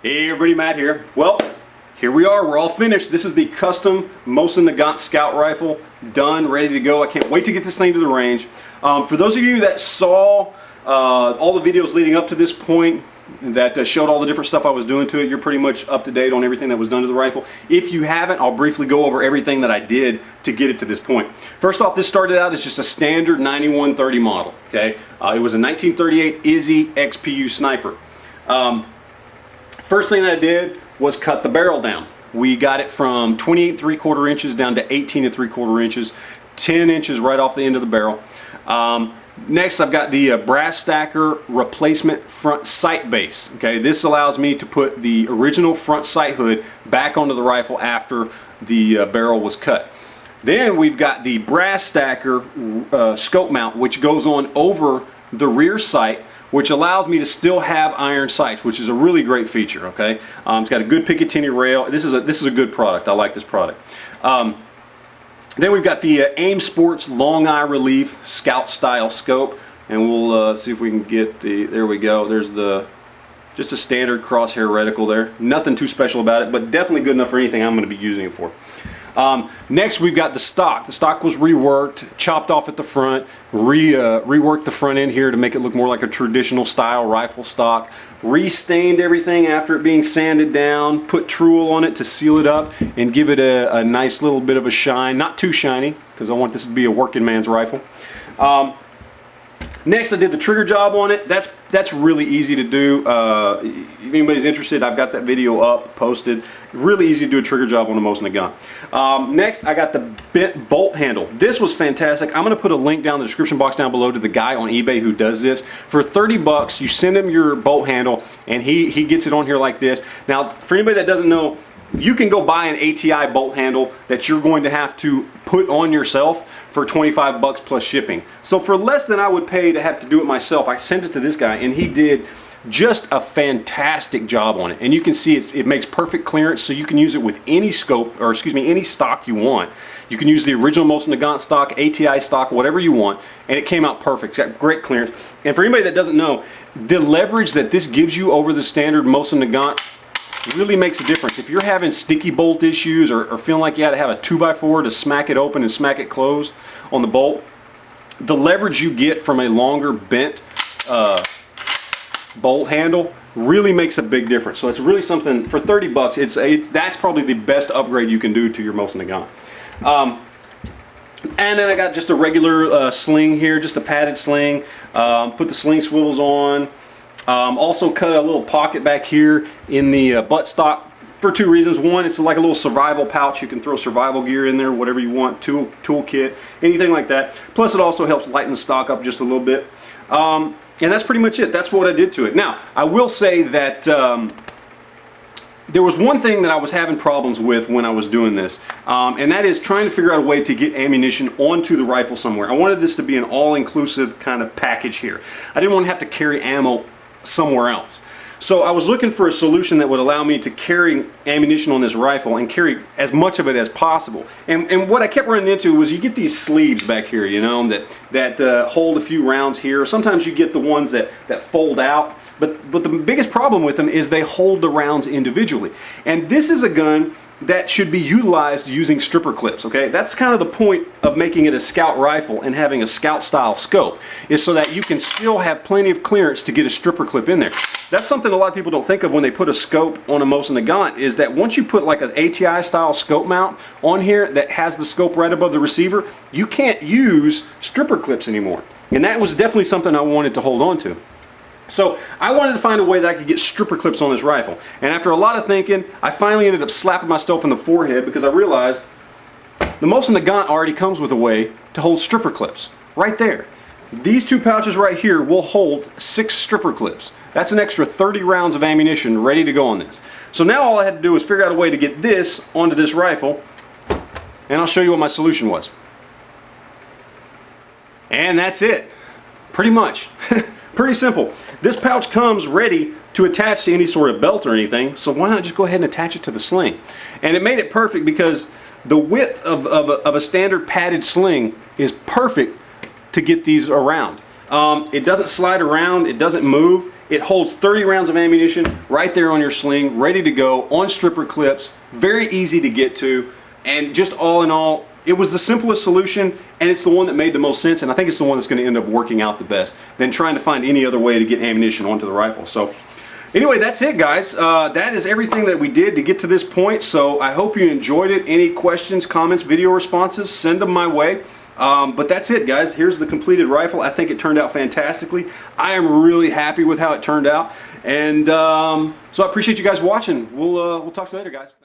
Hey everybody, Matt here. Well, here we are, we're all finished. This is the custom Mosin Nagant scout rifle, done, ready to go. I can't wait to get this thing to the range. For those of you that saw all the videos leading up to this point that showed all the different stuff I was doing to it, you're pretty much up to date on everything that was done to the rifle. If you haven't, I'll briefly go over everything that I did to get it to this point. First off, this started out as just a standard 9130 model, okay? It was a 1938 Izzy XPU sniper. First thing that I did was cut the barrel down. We got it from 28 3/4 inches down to 18 3/4 inches, 10 inches right off the end of the barrel. Next, I've got the brass stacker replacement front sight base. Okay, this allows me to put the original front sight hood back onto the rifle after the barrel was cut. Then we've got the brass stacker scope mount, which goes on over the rear sight, which allows me to still have iron sights, which is a really great feature. Okay, it's got a good Picatinny rail. This is a good product. I like this product. Then we've got the AIM Sports Long Eye Relief Scout Style Scope, and we'll see if we can get the. There we go. There's the just a standard crosshair reticle there. Nothing too special about it, but definitely good enough for anything I'm going to be using it for. Next, we've got the stock. The stock was reworked, chopped off at the front, reworked the front end here to make it look more like a traditional style rifle stock, restained everything after it being sanded down, put Truel on it to seal it up and give it a nice little bit of a shine. Not too shiny, because I want this to be a working man's rifle. Next, I did the trigger job on it. That's really easy to do. If anybody's interested, I've got that video up, posted. Really easy to do a trigger job on a Mosin Nagant. Next, I got the bent bolt handle. This was fantastic. I'm going to put a link down in the description box down below to the guy on eBay who does this. For 30 bucks, you send him your bolt handle, and he gets it on here like this. Now, for anybody that doesn't know, you can go buy an ATI bolt handle that you're going to have to put on yourself for 25 bucks plus shipping. So for less than I would pay to have to do it myself, I sent it to this guy and he did just a fantastic job on it. And you can see it makes perfect clearance, so you can use it with any scope, or excuse me, any stock you want. You can use the original Mosin Nagant stock, ATI stock, whatever you want, and it came out perfect. It's got great clearance. And for anybody that doesn't know, the leverage that this gives you over the standard Mosin Nagant really makes a difference. If you're having sticky bolt issues or feeling like you had to have a 2x4 to smack it open and smack it closed on the bolt, the leverage you get from a longer bent bolt handle really makes a big difference. So it's really something for 30 bucks. That's probably the best upgrade you can do to your Mosin Nagant. And then I got just a regular sling here, just a padded sling. Put the sling swivels on. Also cut a little pocket back here in the buttstock for two reasons. One, it's like a little survival pouch. You can throw survival gear in there, whatever you want, tool kit, anything like that. Plus it also helps lighten the stock up just a little bit. And that's pretty much it. That's what I did to it. Now, I will say that there was one thing that I was having problems with when I was doing this, and that is trying to figure out a way to get ammunition onto the rifle somewhere. I wanted this to be an all-inclusive kind of package here. I didn't want to have to carry ammo somewhere else. So I was looking for a solution that would allow me to carry ammunition on this rifle and carry as much of it as possible. And what I kept running into was you get these sleeves back here, you know, that hold a few rounds here. Sometimes you get the ones that fold out. But the biggest problem with them is they hold the rounds individually. And this is a gun that should be utilized using stripper clips, okay? That's kind of the point of making it a scout rifle and having a scout style scope, is so that you can still have plenty of clearance to get a stripper clip in there. That's something a lot of people don't think of when they put a scope on a Mosin Nagant, is that once you put like an ATI style scope mount on here that has the scope right above the receiver, you can't use stripper clips anymore. And that was definitely something I wanted to hold on to. So I wanted to find a way that I could get stripper clips on this rifle. And after a lot of thinking, I finally ended up slapping myself in the forehead because I realized the Mosin Nagant already comes with a way to hold stripper clips. Right there. These two pouches right here will hold 6 stripper clips. That's an extra 30 rounds of ammunition ready to go on this. So now all I had to do was figure out a way to get this onto this rifle, and I'll show you what my solution was. And that's it. Pretty much. Pretty simple. This pouch comes ready to attach to any sort of belt or anything, so why not just go ahead and attach it to the sling? And it made it perfect because the width of a standard padded sling is perfect to get these around. It doesn't slide around, it doesn't move, It holds 30 rounds of ammunition right there on your sling, ready to go, on stripper clips, very easy to get to, and just all in all, it was the simplest solution, and it's the one that made the most sense, and I think it's the one that's going to end up working out the best than trying to find any other way to get ammunition onto the rifle. So anyway, that's it, guys. That is everything that we did to get to this point, so I hope you enjoyed it. Any questions, comments, video responses, send them my way. But that's it, guys. Here's the completed rifle. I think it turned out fantastically. I am really happy with how it turned out, and so I appreciate you guys watching. We'll talk to you later, guys.